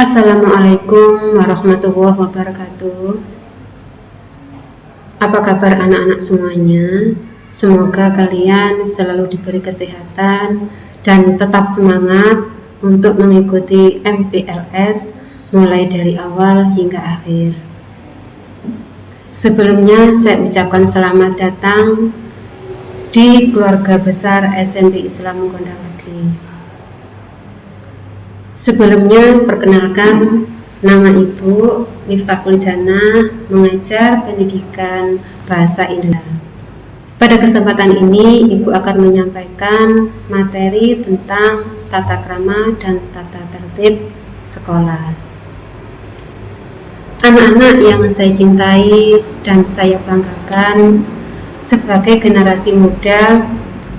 Assalamualaikum warahmatullahi wabarakatuh. Apa kabar anak-anak semuanya? Semoga kalian selalu diberi kesehatan dan tetap semangat untuk mengikuti MPLS mulai dari awal hingga akhir. Sebelumnya saya ucapkan selamat datang di keluarga besar SMP Islam Gondawagi. Sebelumnya perkenalkan, nama Ibu Miftahul Jannah, mengajar pendidikan bahasa Indonesia. Pada kesempatan ini Ibu akan menyampaikan materi tentang tata krama dan tata tertib sekolah. Anak-anak yang saya cintai dan saya banggakan, sebagai generasi muda,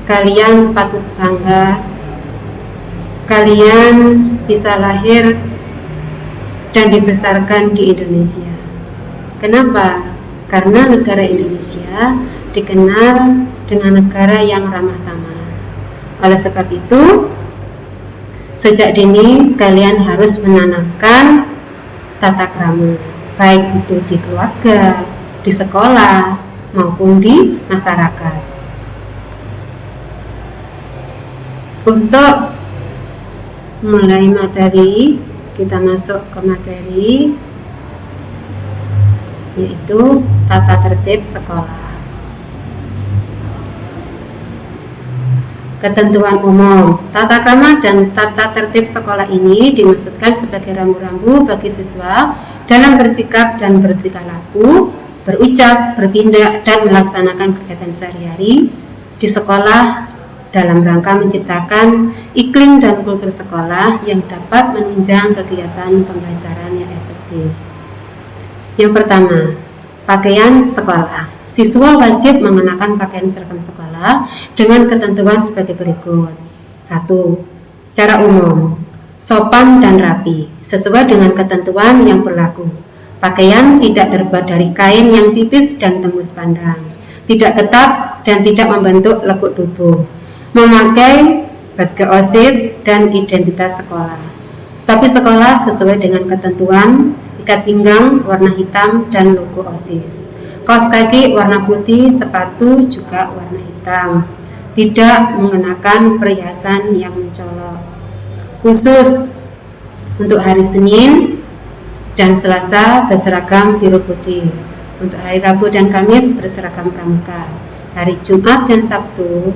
kalian patut bangga. Kalian bisa lahir dan dibesarkan di Indonesia. Kenapa? Karena negara Indonesia dikenal dengan negara yang ramah tamah. Oleh sebab itu, sejak dini kalian harus menanamkan tata krama, baik itu di keluarga, di sekolah, maupun di masyarakat. Untuk mulai materi, kita masuk ke materi, yaitu tata tertib sekolah. Ketentuan umum, tata krama dan tata tertib sekolah ini dimaksudkan sebagai rambu-rambu bagi siswa dalam bersikap dan bertingkah laku, berucap, bertindak, dan melaksanakan kegiatan sehari-hari di sekolah dalam rangka menciptakan iklim dan kultur sekolah yang dapat menunjang kegiatan pembelajaran yang efektif. Yang pertama, pakaian sekolah. Siswa wajib mengenakan pakaian seragam sekolah dengan ketentuan sebagai berikut. 1. Secara umum, sopan dan rapi, sesuai dengan ketentuan yang berlaku. Pakaian tidak terbuat dari kain yang tipis dan tembus pandang, tidak ketat dan tidak membentuk lekuk tubuh. Memakai badge OSIS dan identitas sekolah. Tapi sekolah sesuai dengan ketentuan, ikat pinggang warna hitam dan logo OSIS. Kaos kaki warna putih, sepatu juga warna hitam. Tidak mengenakan perhiasan yang mencolok. Khusus untuk hari Senin dan Selasa berseragam biru putih. Untuk hari Rabu dan Kamis berseragam pramuka. Hari Jumat dan Sabtu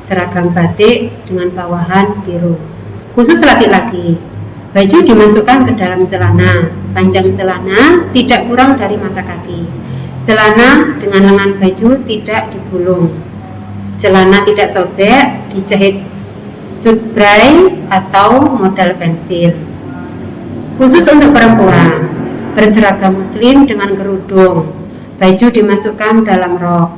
seragam batik dengan bawahan biru. Khusus laki-laki, baju dimasukkan ke dalam celana. Panjang celana tidak kurang dari mata kaki. Celana dengan lengan baju tidak digulung. Celana tidak sobek, dijahit cut bray atau model pensil. Khusus untuk perempuan, berseragam muslim dengan kerudung. Baju dimasukkan dalam rok.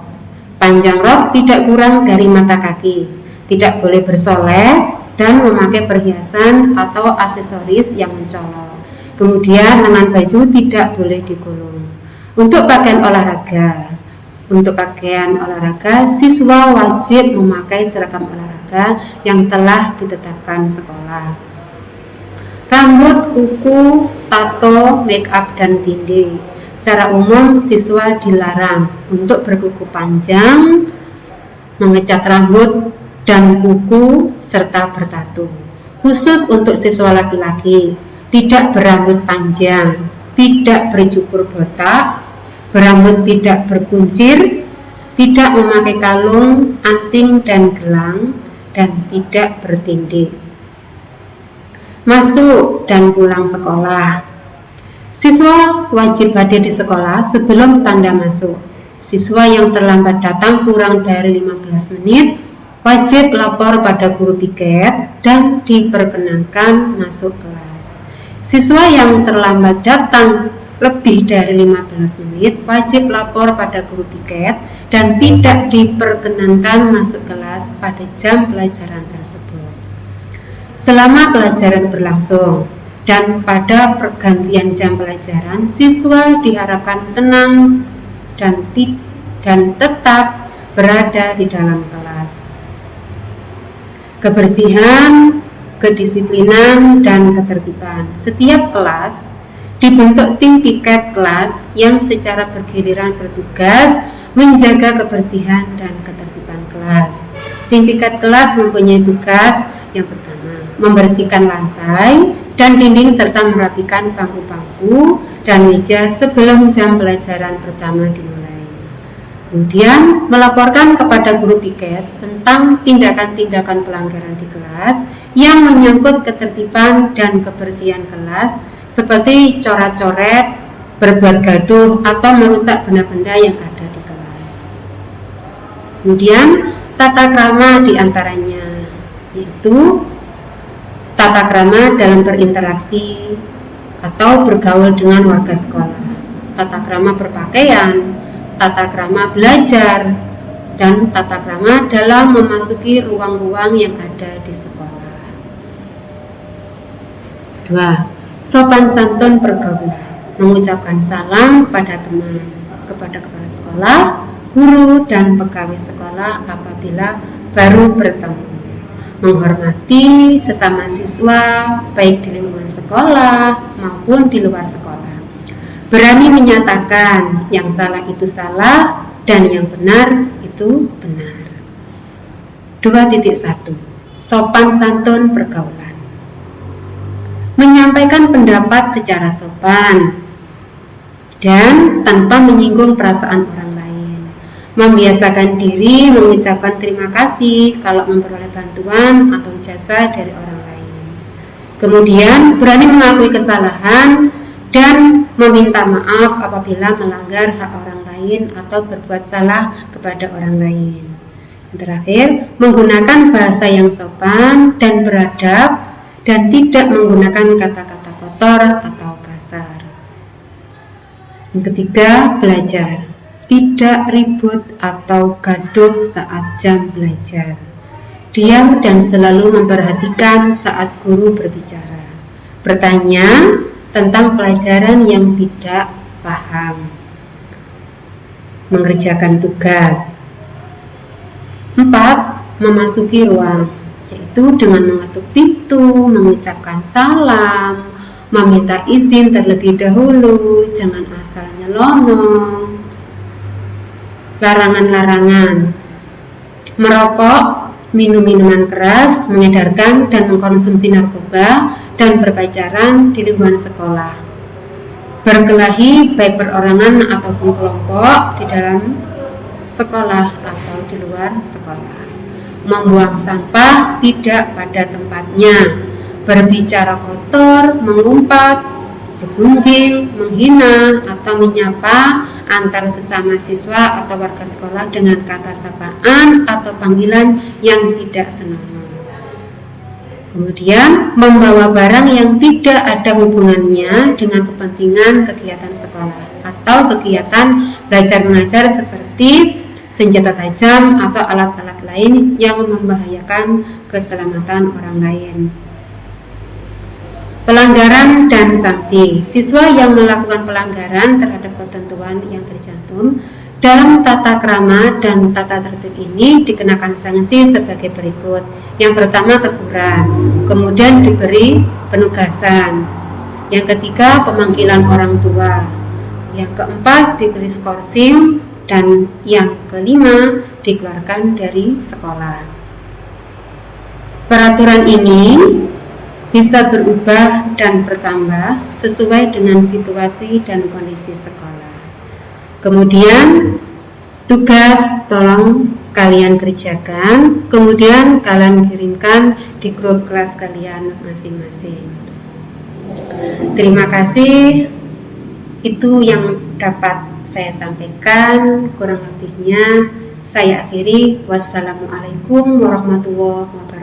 Panjang rok tidak kurang dari mata kaki, tidak boleh bersolek dan memakai perhiasan atau aksesoris yang mencolok. Kemudian lengan baju tidak boleh digulung. Untuk pakaian olahraga, siswa wajib memakai seragam olahraga yang telah ditetapkan sekolah. Rambut, kuku, tato, make up dan tindih. Secara umum, siswa dilarang untuk berkuku panjang, mengecat rambut dan kuku, serta bertatu. Khusus untuk siswa laki-laki, tidak berambut panjang, tidak bercukur botak, berambut tidak berkuncir, tidak memakai kalung, anting, dan gelang, dan tidak bertindih. Masuk dan pulang sekolah. Siswa wajib hadir di sekolah sebelum tanda masuk. Siswa yang terlambat datang kurang dari 15 menit wajib lapor pada guru piket dan diperkenankan masuk kelas. Siswa yang terlambat datang lebih dari 15 menit wajib lapor pada guru piket dan tidak diperkenankan masuk kelas pada jam pelajaran tersebut. Selama pelajaran berlangsung dan pada pergantian jam pelajaran, siswa diharapkan tenang dan tetap berada di dalam kelas. Kebersihan, kedisiplinan, dan ketertiban. Setiap kelas dibentuk tim piket kelas yang secara bergiliran bertugas menjaga kebersihan dan ketertiban kelas. Tim piket kelas mempunyai tugas yang pertama, membersihkan lantai dan dinding serta merapikan bangku-bangku dan meja sebelum jam pelajaran pertama dimulai. Kemudian melaporkan kepada guru piket tentang tindakan-tindakan pelanggaran di kelas yang menyangkut ketertiban dan kebersihan kelas, seperti coret-coret, berbuat gaduh, atau merusak benda-benda yang ada di kelas. Kemudian tata krama diantaranya, yaitu tata krama dalam berinteraksi atau bergaul dengan warga sekolah, tata krama berpakaian, tata krama belajar, dan tata krama dalam memasuki ruang-ruang yang ada di sekolah. 2. Sopan santun pergaulan, mengucapkan salam kepada teman, kepada kepala sekolah, guru, dan pegawai sekolah apabila baru bertemu. Menghormati sesama siswa baik di lingkungan sekolah maupun di luar sekolah. Berani menyatakan yang salah itu salah dan yang benar itu benar. 2.1 Sopan santun pergaulan, menyampaikan pendapat secara sopan dan tanpa menyinggung perasaan orang lain. Membiasakan diri mengucapkan terima kasih kalau memperoleh bantuan atau jasa dari orang lain. Kemudian berani mengakui kesalahan dan meminta maaf apabila melanggar hak orang lain atau berbuat salah kepada orang lain. Terakhir, menggunakan bahasa yang sopan dan beradab dan tidak menggunakan kata-kata kotor atau kasar. Yang ketiga, belajar. Tidak ribut atau gaduh saat jam belajar. Diam dan selalu memperhatikan saat guru berbicara. Bertanya tentang pelajaran yang tidak paham. Mengerjakan tugas. 4. Memasuki ruang, yaitu dengan mengetuk pintu, mengucapkan salam, meminta izin terlebih dahulu, jangan asal nyelonong. Larangan-larangan: merokok, minum minuman keras, mengedarkan dan mengkonsumsi narkoba, dan berpacaran di lingkungan sekolah. Berkelahi baik perorangan ataupun kelompok di dalam sekolah atau di luar sekolah. Membuang sampah tidak pada tempatnya. Berbicara kotor, mengumpat, bergunjing, menghina, atau menyapa antar sesama siswa atau warga sekolah dengan kata sapaan atau panggilan yang tidak senonoh. Kemudian membawa barang yang tidak ada hubungannya dengan kepentingan kegiatan sekolah atau kegiatan belajar mengajar, seperti senjata tajam atau alat-alat lain yang membahayakan keselamatan orang lain. Pelanggaran dan sanksi: siswa yang melakukan pelanggaran terhadap ketentuan yang tercantum dalam tata krama dan tata tertib ini dikenakan sanksi sebagai berikut. Yang pertama, teguran, kemudian diberi penugasan. Yang ketiga, pemanggilan orang tua. Yang keempat, diberi skorsing, dan yang kelima, dikeluarkan dari sekolah. Peraturan ini bisa berubah dan bertambah sesuai dengan situasi dan kondisi sekolah. Kemudian tugas tolong kalian kerjakan, kemudian kalian kirimkan di grup kelas kalian masing-masing. Terima kasih, itu yang dapat saya sampaikan. Kurang lebihnya saya akhiri. Wassalamualaikum warahmatullahi wabarakatuh.